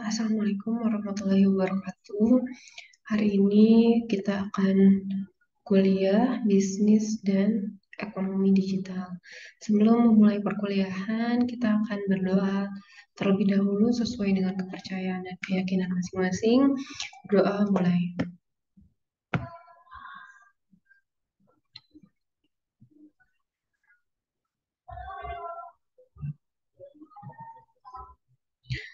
Assalamualaikum warahmatullahi wabarakatuh. Hari ini kita akan kuliah bisnis dan ekonomi digital. Sebelum memulai perkuliahan, kita akan berdoa terlebih dahulu sesuai dengan kepercayaan dan keyakinan masing-masing. Doa mulai.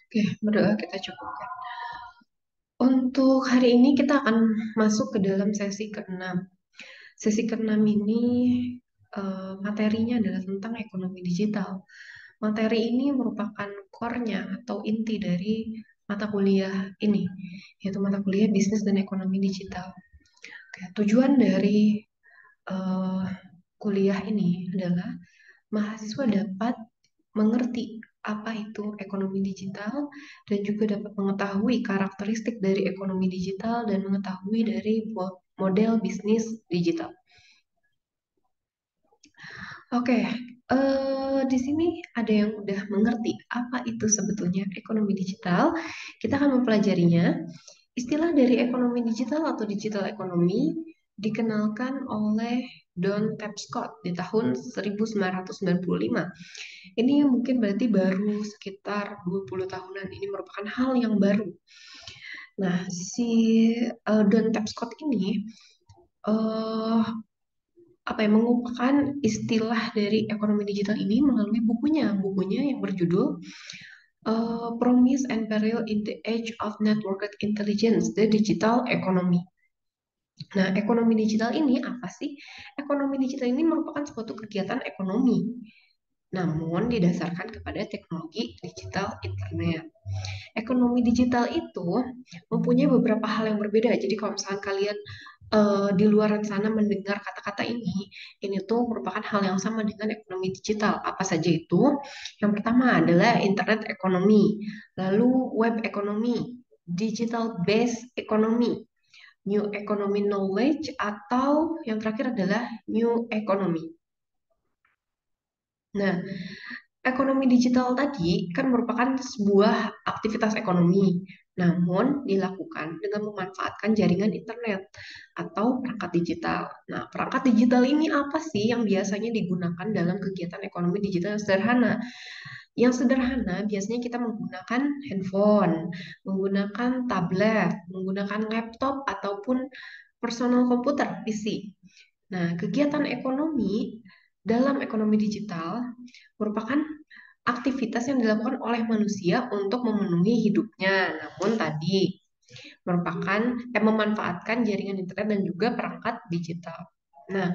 Oke, berdoa kita cukupkan. Untuk hari ini kita akan masuk ke dalam sesi ke-6. Sesi ke-6 ini materinya adalah tentang ekonomi digital. Materi ini merupakan core-nya atau inti dari mata kuliah ini, yaitu mata kuliah bisnis dan ekonomi digital. Oke, tujuan dari eh, kuliah ini adalah mahasiswa dapat mengerti apa itu ekonomi digital dan juga dapat mengetahui karakteristik dari ekonomi digital dan mengetahui dari model bisnis digital. Oke, di sini ada yang udah mengerti apa itu sebetulnya ekonomi digital. Kita akan mempelajarinya. Istilah dari ekonomi digital atau digital ekonomi dikenalkan oleh Don Tapscott di tahun 1995. Ini mungkin berarti baru sekitar 20 tahunan. Ini merupakan hal yang baru. Nah, si Don Tapscott ini eh, apa yang mengumpulkan istilah dari ekonomi digital ini melalui bukunya yang berjudul Promise and Peril in the Age of Networked Intelligence, The Digital Economy. Nah, ekonomi digital ini apa sih? Ekonomi digital ini merupakan suatu kegiatan ekonomi, namun didasarkan kepada teknologi digital internet. Ekonomi digital itu mempunyai beberapa hal yang berbeda. Jadi kalau misalkan kalian di luar sana mendengar kata-kata ini tuh merupakan hal yang sama dengan ekonomi digital. Apa saja itu? Yang pertama adalah internet ekonomi, lalu web ekonomi, digital based ekonomi, new economy knowledge, atau yang terakhir adalah new economy. Nah, ekonomi digital tadi kan merupakan sebuah aktivitas ekonomi, namun dilakukan dengan memanfaatkan jaringan internet atau perangkat digital. Nah, perangkat digital ini apa sih yang biasanya digunakan dalam kegiatan ekonomi digital yang sederhana? Yang sederhana biasanya kita menggunakan handphone, menggunakan tablet, menggunakan laptop ataupun personal komputer (PC). Nah, kegiatan ekonomi dalam ekonomi digital merupakan aktivitas yang dilakukan oleh manusia untuk memenuhi hidupnya. Namun tadi merupakan memanfaatkan jaringan internet dan juga perangkat digital. Nah,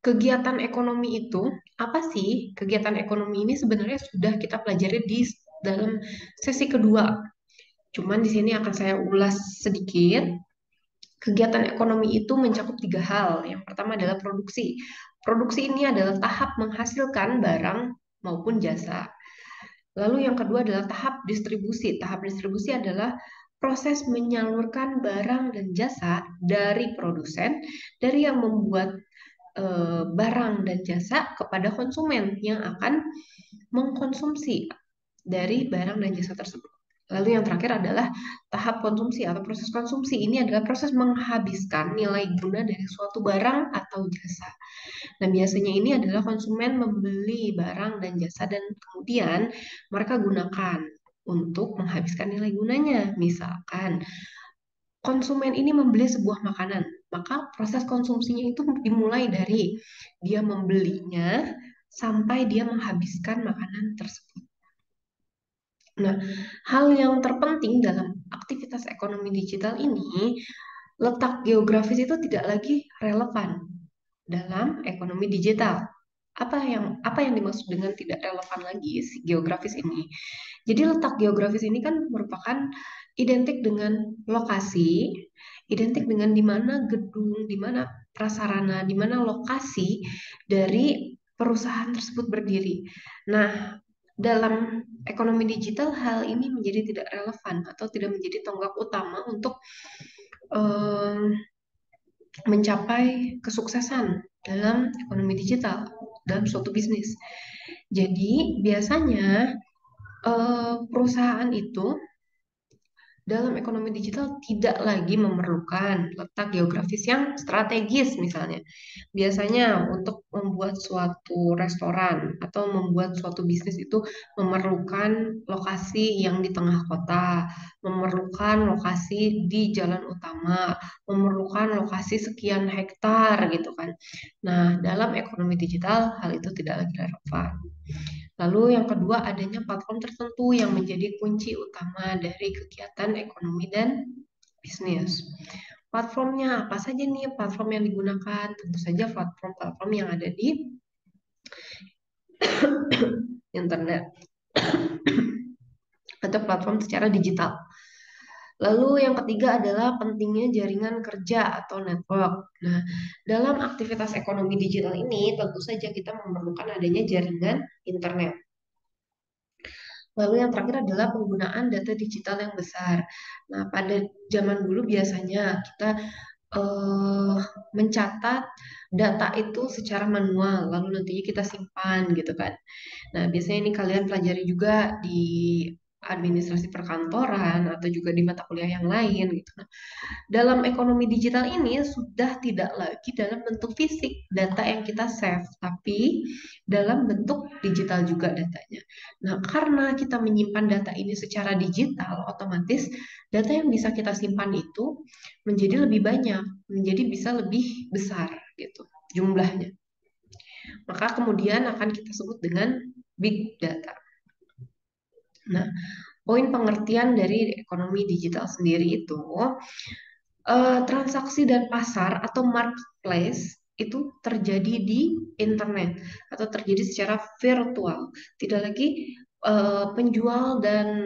kegiatan ekonomi itu apa sih? Kegiatan ekonomi ini sebenarnya sudah kita pelajari di dalam sesi kedua. Cuman di sini akan saya ulas sedikit. Kegiatan ekonomi itu mencakup tiga hal. Yang pertama adalah produksi. Produksi ini adalah tahap menghasilkan barang maupun jasa. Lalu yang kedua adalah tahap distribusi. Tahap distribusi adalah proses menyalurkan barang dan jasa dari produsen, dari yang membuat barang dan jasa kepada konsumen yang akan mengkonsumsi dari barang dan jasa tersebut. Lalu yang terakhir adalah tahap konsumsi atau proses konsumsi. Ini adalah proses menghabiskan nilai guna dari suatu barang atau jasa. Nah, biasanya ini adalah konsumen membeli barang dan jasa dan kemudian mereka gunakan untuk menghabiskan nilai gunanya. Misalkan konsumen ini membeli sebuah makanan, maka proses konsumsinya itu dimulai dari dia membelinya sampai dia menghabiskan makanan tersebut. Nah, hal yang terpenting dalam aktivitas ekonomi digital ini, letak geografis itu tidak lagi relevan dalam ekonomi digital. Apa yang dimaksud dengan tidak relevan lagi si geografis ini? Jadi letak geografis ini kan merupakan identik dengan lokasi, identik dengan di mana gedung, di mana prasarana, di mana lokasi dari perusahaan tersebut berdiri. Nah, dalam ekonomi digital hal ini menjadi tidak relevan atau tidak menjadi tonggak utama untuk em, mencapai kesuksesan dalam ekonomi digital, dalam suatu bisnis. Jadi, biasanya perusahaan itu dalam ekonomi digital tidak lagi memerlukan letak geografis yang strategis misalnya. Biasanya untuk membuat suatu restoran atau membuat suatu bisnis itu memerlukan lokasi yang di tengah kota, memerlukan lokasi di jalan utama, memerlukan lokasi sekian hektar gitu kan. Nah, dalam ekonomi digital hal itu tidak lagi relevan. Lalu yang kedua, adanya platform tertentu yang menjadi kunci utama dari kegiatan ekonomi dan bisnis. Platformnya apa saja nih platform yang digunakan? Tentu saja platform-platform yang ada di internet atau platform secara digital. Lalu yang ketiga adalah pentingnya jaringan kerja atau network. Nah, dalam aktivitas ekonomi digital ini tentu saja kita memerlukan adanya jaringan internet. Lalu yang terakhir adalah penggunaan data digital yang besar. Nah, pada zaman dulu biasanya kita eh, mencatat data itu secara manual, lalu nantinya kita simpan gitu kan. Nah, biasanya ini kalian pelajari juga di administrasi perkantoran atau juga di mata kuliah yang lain gitu. Nah, dalam ekonomi digital ini sudah tidak lagi dalam bentuk fisik data yang kita save, tapi dalam bentuk digital juga datanya. Nah, karena kita menyimpan data ini secara digital, otomatis data yang bisa kita simpan itu menjadi lebih banyak, menjadi bisa lebih besar gitu jumlahnya. Maka kemudian akan kita sebut dengan big data. Nah, poin pengertian dari ekonomi digital sendiri itu transaksi dan pasar atau marketplace itu terjadi di internet atau terjadi secara virtual. Tidak lagi penjual dan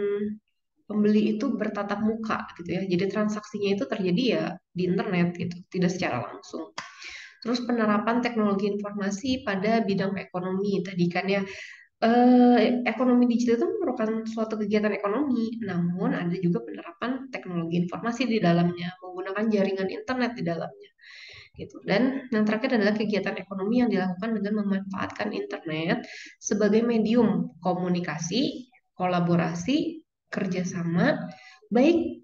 pembeli itu bertatap muka gitu ya. Jadi transaksinya itu terjadi ya di internet gitu, tidak secara langsung. Terus penerapan teknologi informasi pada bidang ekonomi tadi kan ya, ekonomi digital itu merupakan suatu kegiatan ekonomi, namun ada juga penerapan teknologi informasi di dalamnya, menggunakan jaringan internet di dalamnya, gitu. Dan yang terakhir adalah kegiatan ekonomi yang dilakukan dengan memanfaatkan internet sebagai medium komunikasi, kolaborasi, kerjasama, baik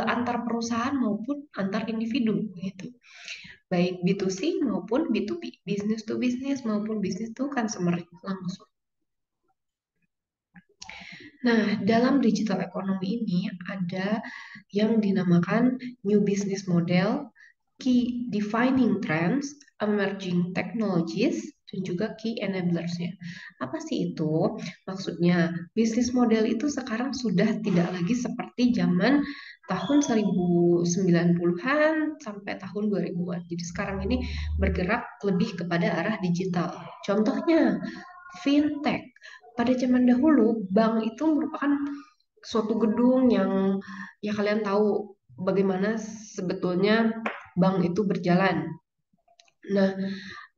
antar perusahaan maupun antar individu, gitu. Baik B2C maupun B2B, business to business maupun business to consumer langsung. Nah, dalam digital ekonomi ini ada yang dinamakan new business model, key defining trends, emerging technologies, dan juga key enablers-nya. Apa sih itu? Maksudnya, bisnis model itu sekarang sudah tidak lagi seperti zaman tahun 1990-an sampai tahun 2000-an. Jadi sekarang ini bergerak lebih kepada arah digital. Contohnya, fintech. Pada zaman dahulu, bank itu merupakan suatu gedung yang ya kalian tahu bagaimana sebetulnya bank itu berjalan. Nah,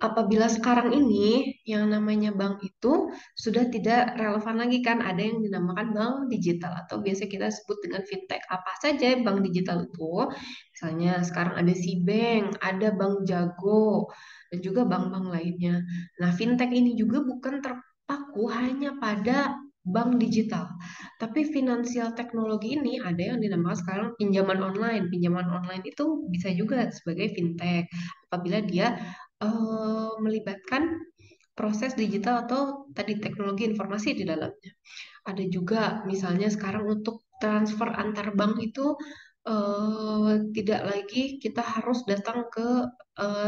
apabila sekarang ini yang namanya bank itu sudah tidak relevan lagi kan, ada yang dinamakan bank digital atau biasa kita sebut dengan fintech. Apa saja bank digital itu? Misalnya sekarang ada Sibank, ada Bank Jago, dan juga bank-bank lainnya. Nah, fintech ini juga bukan terpaku hanya pada bank digital, tapi finansial teknologi ini ada yang dinamakan sekarang pinjaman online. Pinjaman online itu bisa juga sebagai fintech apabila dia melibatkan proses digital atau tadi teknologi informasi di dalamnya. Ada juga misalnya sekarang untuk transfer antar bank itu tidak lagi kita harus datang ke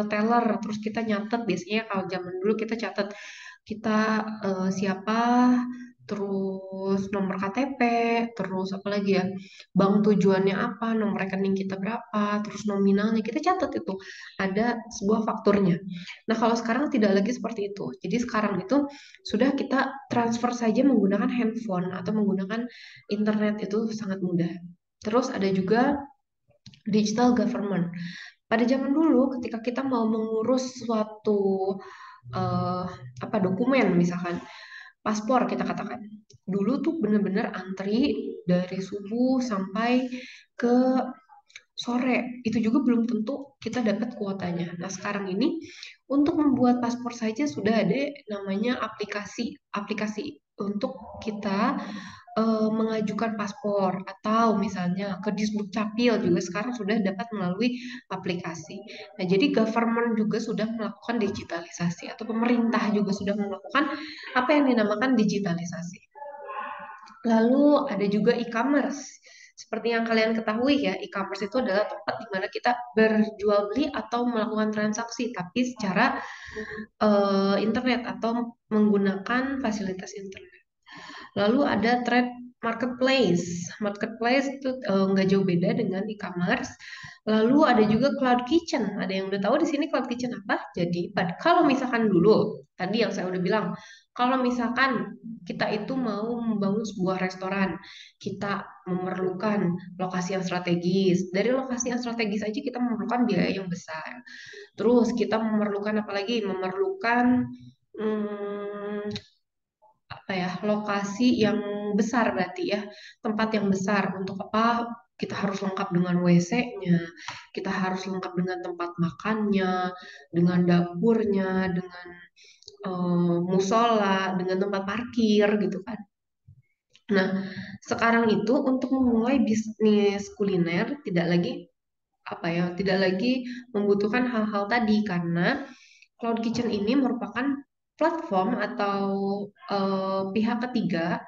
teller terus kita nyatet. Biasanya kalau zaman dulu kita catat kita siapa, terus nomor KTP, terus apa lagi ya, bank tujuannya apa, nomor rekening kita berapa, terus nominalnya kita catat itu ada sebuah fakturnya. Nah, kalau sekarang tidak lagi seperti itu. Jadi sekarang itu sudah kita transfer saja menggunakan handphone atau menggunakan internet itu sangat mudah. Terus ada juga digital government. Pada zaman dulu, ketika kita mau mengurus suatu eh, apa dokumen, misalkan paspor kita katakan, dulu tuh bener-bener antri dari subuh sampai ke sore. Itu juga belum tentu kita dapat kuotanya. Nah, sekarang ini Untuk membuat paspor saja sudah ada namanya aplikasi untuk kita mengajukan paspor, atau misalnya ke Disdukcapil juga sekarang sudah dapat melalui aplikasi. Nah, jadi government juga sudah melakukan digitalisasi, atau pemerintah juga sudah melakukan apa yang dinamakan digitalisasi. Lalu ada juga e-commerce. Seperti yang kalian ketahui ya, e-commerce itu adalah tempat di mana kita berjual beli atau melakukan transaksi, tapi secara internet atau menggunakan fasilitas internet. Lalu ada trade marketplace. Marketplace itu nggak jauh beda dengan e-commerce. Lalu ada juga cloud kitchen. Ada yang udah tahu di sini cloud kitchen apa? Jadi, kalau misalkan dulu, tadi yang saya udah bilang, kalau misalkan kita itu mau membangun sebuah restoran, kita memerlukan lokasi yang strategis. Dari lokasi yang strategis aja kita memerlukan biaya yang besar. Terus kita memerlukan apa lagi? Memerlukan hmm, apa ya, lokasi yang besar berarti ya, tempat yang besar. Untuk apa? Kita harus lengkap dengan WC-nya, kita harus lengkap dengan tempat makannya, dengan dapurnya, dengan musola, dengan tempat parkir gitu kan. Nah, sekarang itu untuk memulai bisnis kuliner tidak lagi apa ya, tidak lagi membutuhkan hal-hal tadi, karena Cloud Kitchen ini merupakan platform atau pihak ketiga